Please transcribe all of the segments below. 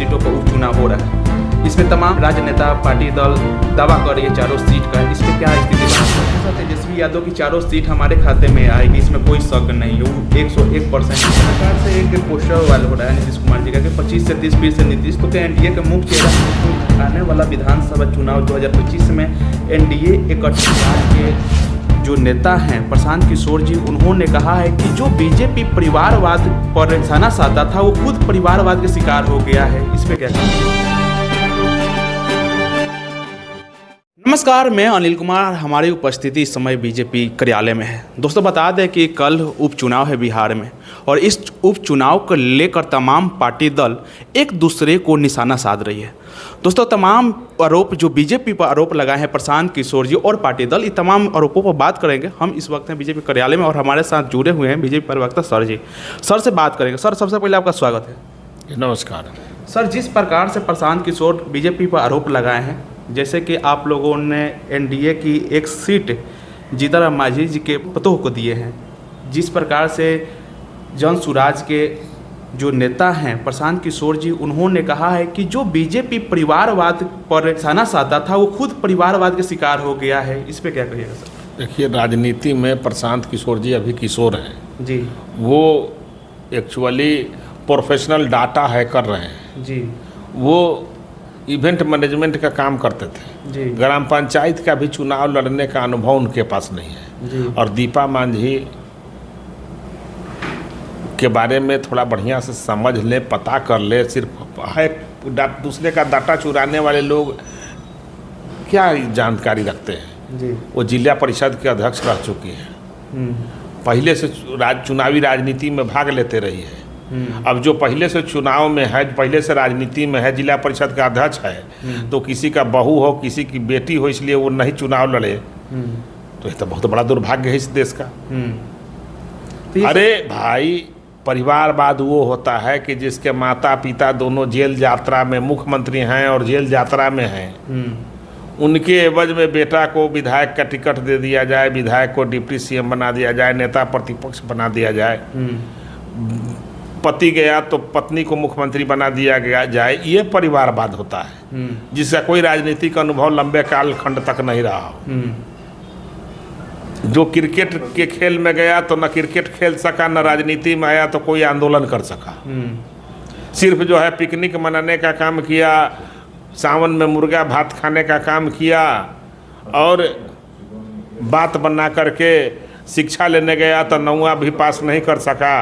सीटों पर उपचुनाव हो रहा है। इसमें तमाम राजनेता पार्टी दल दावा कर रही है चारों सीट का। इस पर क्या स्थिति है? तेजस्वी यादव की चारों सीट हमारे खाते में आएगी, इसमें कोई शक नहीं है। वो 101% सरकार से एक पोस्टर वाल हो रहा है नीतीश कुमार जी का कि 25 से 30 फीसद नीतीश तो एनडीए के मुख्य चेहरा आने वाला विधानसभा चुनाव 2025 में एनडीए इकट्ठा के जो नेता हैं प्रशांत किशोर जी, उन्होंने कहा है कि जो बीजेपी परिवारवाद पर निशाना साधा था वो खुद परिवारवाद के शिकार हो गया है। इस पे क्या कहेंगे? नमस्कार, मैं अनिल कुमार। हमारी उपस्थिति इस समय बीजेपी कार्यालय में है। दोस्तों बता दें कि कल उपचुनाव है बिहार में और इस उपचुनाव को लेकर तमाम पार्टी दल एक दूसरे को निशाना साध रही है। दोस्तों तमाम आरोप जो बीजेपी पर आरोप लगाए हैं प्रशांत किशोर जी और पार्टी दल, ये तमाम आरोपों पर बात करेंगे। हम इस वक्त हैं बीजेपी कार्यालय में और हमारे साथ जुड़े हुए हैं बीजेपी प्रवक्ता सर जी। सर से बात करेंगे। सर, सबसे पहले आपका स्वागत है। नमस्कार सर, जिस प्रकार से प्रशांत किशोर बीजेपी पर आरोप लगाए हैं, जैसे कि आप लोगों ने एनडीए की एक सीट जीतन राम मांझी जी के पतोह को दिए हैं, जिस प्रकार से जन सुराज के जो नेता हैं प्रशांत किशोर जी, उन्होंने कहा है कि जो बीजेपी परिवारवाद पर निशाना साधा था वो खुद परिवारवाद के शिकार हो गया है। इस पे क्या कहिएगा सर? देखिए, राजनीति में प्रशांत किशोर जी अभी किशोर हैं जी। वो एक्चुअली प्रोफेशनल डाटा हैकर रहे हैं जी। वो इवेंट मैनेजमेंट का काम करते थे जी। ग्राम पंचायत का भी चुनाव लड़ने का अनुभव उनके पास नहीं है जी। और दीपा मांझी के बारे में थोड़ा बढ़िया से समझ ले, पता कर ले। सिर्फ है दूसरे का डाटा चुराने वाले लोग क्या जानकारी रखते हैं। जी। वो जिला परिषद के अध्यक्ष रह चुकी हैं, पहले से चुनावी राजनीति में भाग लेते रही है। अब जो पहले से चुनाव में है, पहले से राजनीति में है, जिला परिषद का अध्यक्ष है, तो किसी का बहू हो, किसी की बेटी हो, इसलिए वो नहीं चुनाव लड़े, तो ये तो बहुत बड़ा दुर्भाग्य है इस देश का। अरे भाई, परिवारवाद वो होता है कि जिसके माता पिता दोनों जेल यात्रा में मुख्यमंत्री हैं और जेल यात्रा में हैं, उनके एवज में बेटा को विधायक का टिकट दे दिया जाए, विधायक को डिप्टी सीएम बना दिया जाए, नेता प्रतिपक्ष बना दिया जाए, पति गया तो पत्नी को मुख्यमंत्री बना दिया गया जाए। ये परिवारवाद होता है जिसका कोई राजनीतिक अनुभव लंबे काल खंड तक नहीं रहा हो। जो क्रिकेट के खेल में गया तो न क्रिकेट खेल सका, न राजनीति में आया तो कोई आंदोलन कर सका। सिर्फ जो है पिकनिक मनाने का काम किया, सावन में मुर्गा भात खाने का काम किया और बात बना करके शिक्षा लेने गया तो 9वां भी पास नहीं कर सका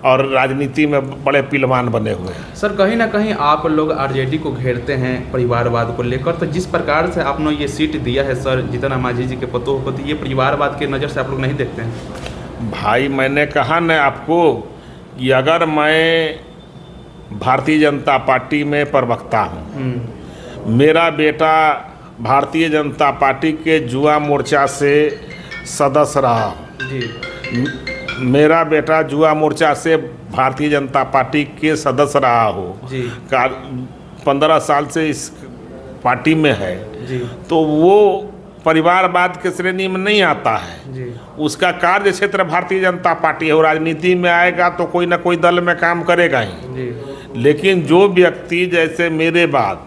और राजनीति में बड़े पिलवान बने हुए हैं। सर, कहीं ना कहीं आप लोग आरजेडी को घेरते हैं परिवारवाद को लेकर, तो जिस प्रकार से आपने ये सीट दिया है सर जीतन राम मांझी जी के पतोह को, तो ये परिवारवाद के नज़र से आप लोग नहीं देखते हैं? भाई, मैंने कहा न आपको कि अगर मैं भारतीय जनता पार्टी में प्रवक्ता हूँ, मेरा बेटा भारतीय जनता पार्टी के युवा मोर्चा से सदस्य रहा जी, मेरा बेटा युवा मोर्चा से भारतीय जनता पार्टी के सदस्य रहा हो जी, 15 साल से इस पार्टी में है जी, तो वो परिवारवाद के श्रेणी में नहीं आता है जी। उसका कार्य क्षेत्र भारतीय जनता पार्टी है। और राजनीति में आएगा तो कोई ना कोई दल में काम करेगा ही जी। लेकिन जो व्यक्ति जैसे मेरे बाद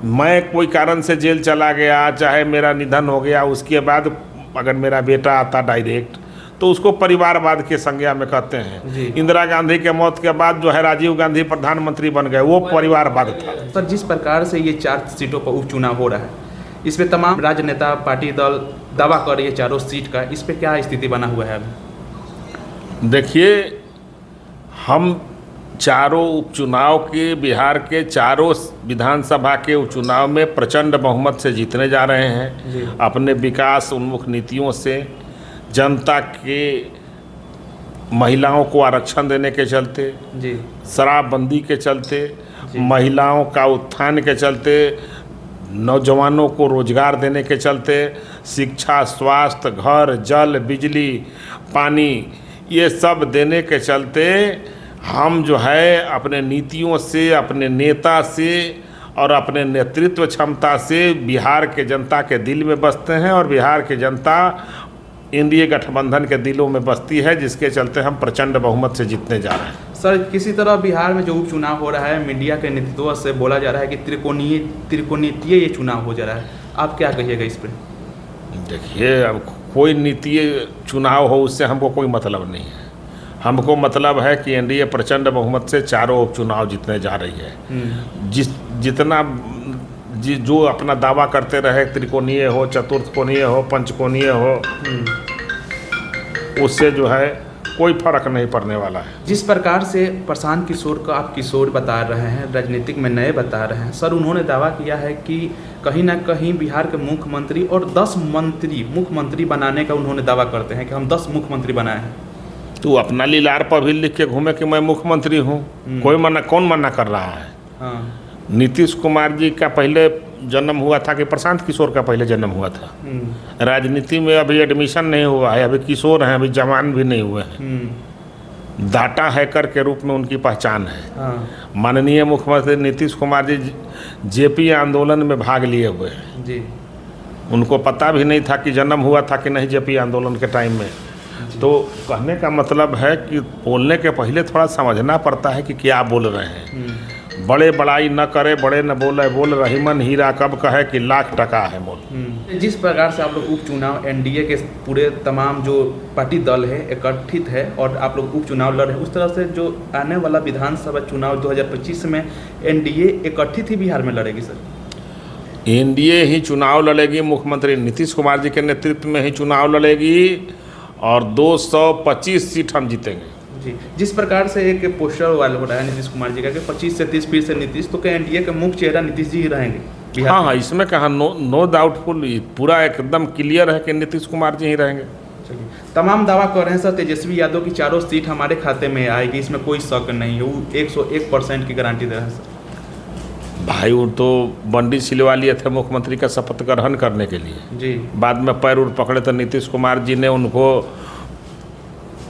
मैं कोई कारण से जेल चला गया, चाहे मेरा निधन हो गया, उसके बाद अगर मेरा बेटा आता डायरेक्ट तो उसको परिवारवाद के संज्ञा में कहते हैं। इंदिरा गांधी के मौत के बाद जो है राजीव गांधी प्रधानमंत्री बन गए, वो परिवारवाद था। सर, जिस प्रकार से ये 4 सीटों पर उपचुनाव हो रहा है, इसमें तमाम राजनेता पार्टी दल दावा कर रही है चारों सीट का। इस पे क्या स्थिति बना हुआ है अभी? देखिए, हम चारों उपचुनाव के बिहार के चारों विधानसभा के उपचुनाव में प्रचंड बहुमत से जीतने जा रहे हैं। अपने विकास उन्मुख नीतियों से, जनता के महिलाओं को आरक्षण देने के चलते, शराबबंदी के चलते, महिलाओं का उत्थान के चलते, नौजवानों को रोजगार देने के चलते, शिक्षा, स्वास्थ्य, घर, जल, बिजली, पानी, ये सब देने के चलते हम जो है अपने नीतियों से, अपने नेता से और अपने नेतृत्व क्षमता से बिहार के जनता के दिल में बसते हैं और बिहार की जनता एनडीए गठबंधन के दिलों में बसती है, जिसके चलते हम प्रचंड बहुमत से जीतने जा रहे हैं। सर किसी तरह बिहार में जो उपचुनाव हो रहा है, मीडिया के नेतृत्व से बोला जा रहा है कि त्रिकोणीय ये चुनाव हो जा रहा है, आप क्या कहिएगा इस पर? देखिए, अब कोई नीतीय चुनाव हो उससे हमको कोई मतलब नहीं है। हमको मतलब है कि एनडीए प्रचंड बहुमत से चारों उपचुनाव जीतने जा रही है। जितना जो अपना दावा करते रहे, त्रिकोणीय हो, चतुर्थकोणीय हो, पंचकोणीय हो, उससे जो है कोई फर्क नहीं पड़ने वाला है। जिस प्रकार से प्रशांत किशोर को आप किशोर बता रहे हैं, राजनीतिक में नए बता रहे हैं, सर उन्होंने दावा किया है कि कहीं ना कहीं बिहार के मुख्यमंत्री और 10 मुख्यमंत्री बनाने का उन्होंने दावा करते हैं कि हम 10 मुख्यमंत्री बनाए हैं। तो अपना लीलार पर भी लिख के घूमे कि मैं मुख्यमंत्री हूँ, कौन मना कर रहा है? हाँ। नीतीश कुमार जी का पहले जन्म हुआ था कि प्रशांत किशोर का पहले जन्म हुआ था? राजनीति में अभी एडमिशन नहीं हुआ है, अभी किशोर हैं, अभी जवान भी नहीं हुए हैं। डाटा हैकर के रूप में उनकी पहचान है। हाँ। माननीय मुख्यमंत्री नीतीश कुमार जी जेपी आंदोलन में भाग लिए हुए हैं जी। उनको पता भी नहीं था कि जन्म हुआ था कि नहीं जेपी आंदोलन के टाइम में। तो कहने का मतलब है कि बोलने के पहले थोड़ा समझना पड़ता है कि क्या बोल रहे हैं। बड़े बड़ाई न करे, बड़े न बोले, बोल रहीमन हीरा कब कहे कि लाख टका है मोल। जिस प्रकार से आप लोग उपचुनाव एनडीए के पूरे तमाम जो पार्टी दल है एकत्रित है और आप लोग उपचुनाव लड़ रहे हैं, उस तरह से जो आने वाला विधानसभा चुनाव 2025 में एनडीए एकत्रित ही बिहार में लड़ेगी सर? एनडीए ही चुनाव लड़ेगी, मुख्यमंत्री नीतीश कुमार जी के नेतृत्व में ही चुनाव लड़ेगी और 225 सीट हम जीतेंगे। जी। जिस प्रकार से एक पोस्टर वाल हो रहा है नीतीश कुमार जी का कि 25 से 30 फिर से नीतीश, तो क्या एनडीए के मुख्य चेहरा नीतीश जी ही रहेंगे? हाँ, इसमें कहा नो डाउटफुल, पूरा एकदम क्लियर है कि नीतीश कुमार जी ही रहेंगे। चलिए, तमाम दावा कर रहे हैं सर तेजस्वी यादव की चारों सीट हमारे खाते में आएगी, इसमें कोई शक नहीं है, वो 101% की गारंटी दे रहे हैं सर। भाई वो तो बंडी सिलवा लिए थे मुख्यमंत्री का शपथ ग्रहण करने के लिए। जी। बाद में पैर उड़ पकड़े तो नीतीश कुमार जी ने उनको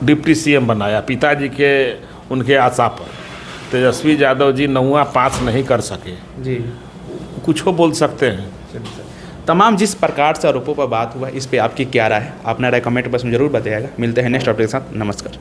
डिप्टी सीएम बनाया, पिताजी के उनके आशा पर। तेजस्वी यादव जी 9वां पास नहीं कर सके। जी। कुछ हो बोल सकते हैं। तमाम जिस प्रकार से आरोपों पर बात हुआ, इस पे आपकी क्या राय है? अपना राय कमेंट बॉक्स में जरूर बताइएगा। मिलते हैं नेक्स्ट अपडेट के साथ। नमस्कार।